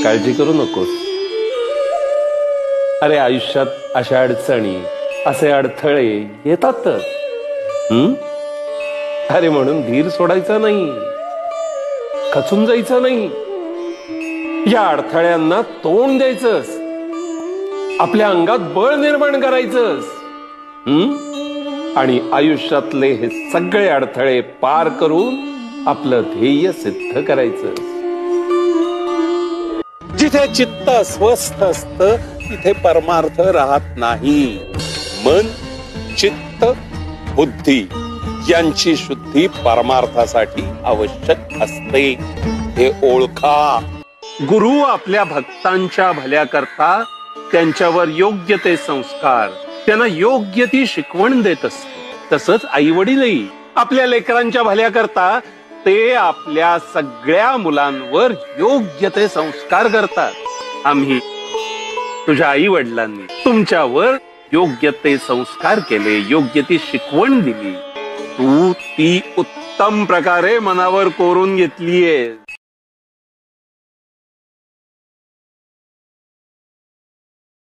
काळजी करू नकोस. अरे आयुष्यात अशा अडचणी, असे अडथळे येतातच. अरे म्हणून धीर सोडायचा नाही, खचून जायचं नाही. या अडथळ्यांना तोंड द्यायचंस, आपल्या अंगात बळ निर्माण करायचंस. आणि आयुष्यातले हे सगळे अडथळे पार करून आपलं ध्येय सिद्ध करायचं. जिथे चित्त स्वस्थ असतं तिथे परमार्थ राहत नाही. मन, चित्त, बुद्धी यांची शुद्धी परमार्थासाठी आवश्यक असते, हे ओळखा. गुरु आपल्या भक्तांच्या भल्या करता त्यांच्यावर योग्य ते संस्कार, त्यांना योग्य ती शिकवण देत असतो. तसंच आई वडीलही आपल्या लेकरांच्या भल्या करता ते आपल्या सगळ्या मुलांवर योग्य ते संस्कार करतात. आम्ही तुझ्या आई वडिलांनी तुमच्यावर योग्य ते संस्कार केले, योग्य ती शिकवण दिली. तू ती उत्तम प्रकारे मनावर कोरून घेतलीये.